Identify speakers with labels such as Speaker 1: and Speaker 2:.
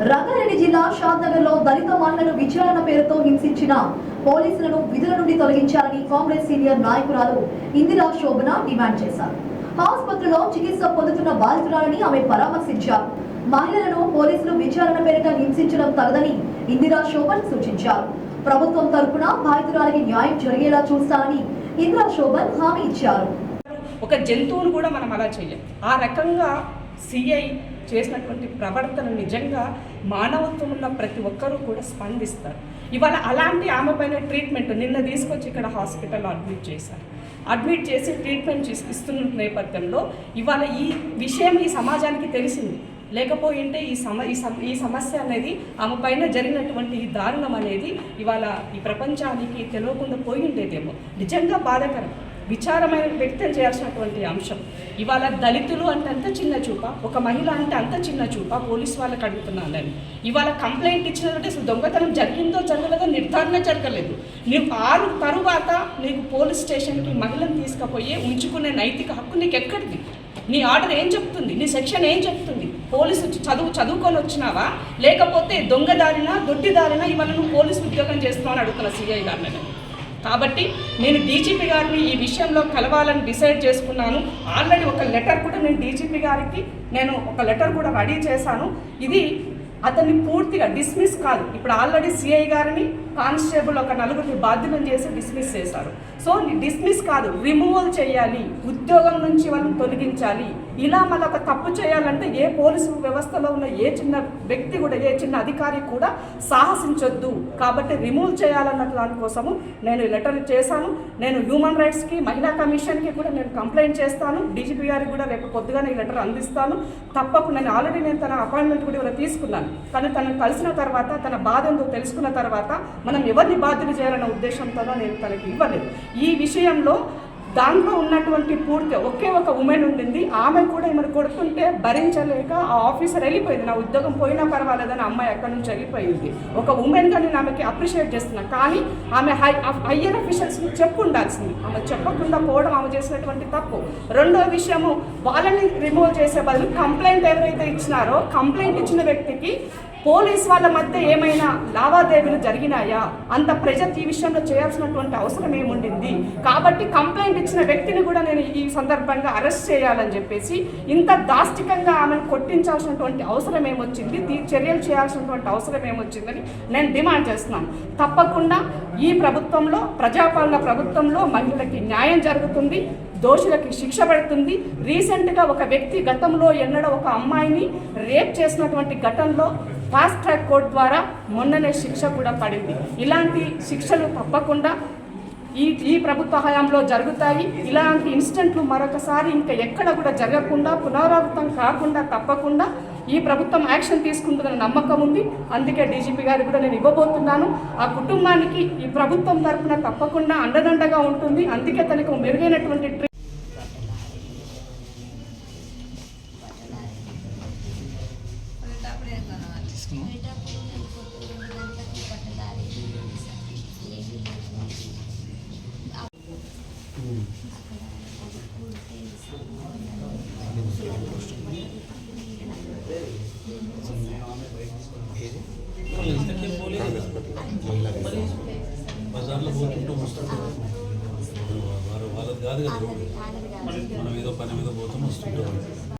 Speaker 1: రంగారెడ్డి జిల్లా షాద్నగర్లో దళిత మహిళలను విచారణ పేరుతో హింసించిన పోలీసులను విధుల నుండి తొలగించాలని కాంగ్రెస్ సీనియర్ నాయకురాలు ఇందిరా శోభన డిమాండ్ చేశారు. ఆసుపత్రిలో చికిత్స పొందుతున్న బాధితురాలని ఆమె పరామర్శించారు. మహిళలను పోలీసులు విచారణ పేరిట హింసించడం తగదని ఇందిరా శోభన్ సూచించారు. ప్రభుత్వం తరపున బాధితురాలికి న్యాయం జరిగేలా చూస్తానని ఇందిరా శోభన్ హామీ ఇచ్చారు.
Speaker 2: ఒక జంతువును కూడా మనం అలా చేయాలి. ఆ రకంగా సిఐ చేసినటువంటి ప్రవర్తన నిజంగా మానవత్వం ఉన్న ప్రతి ఒక్కరూ కూడా స్పందిస్తారు. ఇవాళ అలాంటి ఆమె పైన ట్రీట్మెంట్ నిన్న తీసుకొచ్చి ఇక్కడ హాస్పిటల్లో అడ్మిట్ చేశారు. అడ్మిట్ చేసి ట్రీట్మెంట్ ఇస్తున్న నేపథ్యంలో ఇవాళ ఈ విషయం ఈ సమాజానికి తెలిసింది. లేకపోయింటే ఈ సమస్య అనేది ఆమె పైన జరిగినటువంటి ఈ దారుణం అనేది ఇవాళ ఈ ప్రపంచానికి తెలియకుండా పోయిండేదేమో. నిజంగా బాధాకరం, విచారమైన వ్యక్తం చేయాల్సినటువంటి అంశం. ఇవాళ దళితులు అంటే అంత చిన్న చూప, ఒక మహిళ అంటే అంత చిన్న చూప పోలీసు వాళ్ళకి అడుగుతున్నానని. ఇవాళ కంప్లైంట్ ఇచ్చినట్టు అసలు దొంగతనం జరిగిందో జరగలేదో నిర్ధారణ జరగలేదు. నీకు 6 తరువాత నీకు పోలీస్ స్టేషన్కి మహిళను తీసుకుపోయి ఉంచుకునే నైతిక హక్కు నీకు ఎక్కడిది? నీ ఆర్డర్ ఏం చెప్తుంది? నీ సెక్షన్ ఏం చెప్తుంది? పోలీసు చదువుకొని వచ్చినావా, లేకపోతే దొంగదారినా దొడ్డిదారినా ఇవాళ నువ్వు పోలీసు ఉద్యోగం చేస్తున్నావు అని అడుగుతున్నా సిఐ గారిని. కాబట్టి నేను డీజీపీ గారిని ఈ విషయంలో కలవాలని డిసైడ్ చేసుకున్నాను. ఆల్రెడీ ఒక లెటర్ కూడా నేను డీజీపీ గారికి ఒక లెటర్ కూడా రెడీ చేశాను. ఇది అతన్ని పూర్తిగా డిస్మిస్ కాదు, ఇప్పుడు ఆల్రెడీ సిఐ గారిని కానిస్టేబుల్ ఒక 4 బాధ్యులను చేసి డిస్మిస్ చేశారు. సో డిస్మిస్ కాదు, రిమూవల్ చేయాలి, ఉద్యోగం నుంచి వాళ్ళని తొలగించాలి. ఇలా మళ్ళీ ఒక తప్పు చేయాలంటే ఏ పోలీసు వ్యవస్థలో ఉన్న ఏ చిన్న వ్యక్తి కూడా, ఏ చిన్న అధికారి కూడా సాహసించొద్దు. కాబట్టి రిమూవ్ చేయాలన్న దానికోసము నేను లెటర్ చేశాను. నేను హ్యూమన్ రైట్స్కి, మహిళా కమిషన్కి కూడా నేను కంప్లైంట్ చేస్తాను. డీజీపీ గారికి కూడా రేపు పొద్దుగానే ఈ లెటర్ అందిస్తాను. తప్పకుండా నేను తన అపాయింట్మెంట్ కూడా ఇవాళ తీసుకున్నాను. కానీ తనను కలిసిన తర్వాత తన బాధ ఎందుకు తెలుసుకున్న తర్వాత మనం ఎవరిని బాధ్యత చేయాలన్న ఉద్దేశంతోనో నేను తనకి ఇవ్వలేదు. ఈ విషయంలో దాంట్లో ఉన్నటువంటి పూర్తి ఒకే ఒక ఉమెన్ ఉండింది. ఆమె కూడా ఈమెను కొడుతుంటే భరించలేక ఆ ఆఫీసర్ వెళ్ళిపోయింది. నా ఉద్యోగం పోయినా పర్వాలేదని అమ్మాయి అక్కడి నుంచి వెళ్ళిపోయింది. ఒక ఉమెన్గా నేను ఆమెకి అప్రిషియేట్ చేస్తున్నాను. కానీ ఆమె హయ్యర్ అఫీషియల్స్ని చెప్పు ఉండాల్సింది. ఆమె చెప్పకుండా పోవడం ఆమె చేసినటువంటి తప్పు. రెండో విషయము, వాళ్ళని రిమూవ్ చేసే బదులు కంప్లైంట్ ఎవరైతే ఇచ్చినారో కంప్లైంట్ ఇచ్చిన వ్యక్తికి పోలీస్ వాళ్ళ మధ్య ఏమైనా లావాదేవీలు జరిగినాయా, అంత ప్రెజర్ ఈ విషయంలో చేయాల్సినటువంటి అవసరం ఏముండింది. కాబట్టి కంప్లైంట్ ఇచ్చిన వ్యక్తిని కూడా నేను ఈ సందర్భంగా అరెస్ట్ చేయాలని చెప్పేసి ఇంత దాష్టికంగా ఆమెను కొట్టించాల్సినటువంటి అవసరం ఏమొచ్చింది, చర్యలు చేయాల్సినటువంటి అవసరం ఏమొచ్చిందని నేను డిమాండ్ చేస్తున్నాను. తప్పకుండా ఈ ప్రభుత్వంలో, ప్రజాపాలన ప్రభుత్వంలో మహిళలకి న్యాయం జరుగుతుంది, దోషులకి శిక్ష పడుతుంది. రీసెంట్గా ఒక వ్యక్తి గతంలో ఎన్నడో ఒక అమ్మాయిని రేప్ చేసినటువంటి ఘటనలో ఫాస్ట్ ట్రాక్ కోర్టు ద్వారా మొన్ననే శిక్ష కూడా పడింది. ఇలాంటి శిక్షలు తప్పకుండా ఈ ప్రభుత్వ హయాంలో జరుగుతాయి. ఇలాంటి ఇన్సిడెంట్లు మరొకసారి ఇంకా ఎక్కడ కూడా జరగకుండా, పునరావృతం కాకుండా తప్పకుండా ఈ ప్రభుత్వం యాక్షన్ తీసుకుంటుందన్న నమ్మకం ఉంది. అందుకే డీజీపీ గారికి కూడా నేను ఇవ్వబోతున్నాను. ఆ కుటుంబానికి ఈ ప్రభుత్వం తరఫున తప్పకుండా అండదండగా ఉంటుంది. అందుకే తనకు మెరుగైనటువంటి
Speaker 3: బజార్లో పోతుంటూ వస్తుంటాం. వాళ్ళది కాదు కదా, మనం ఏదో పని మీద పోతాం వస్తుంటాం.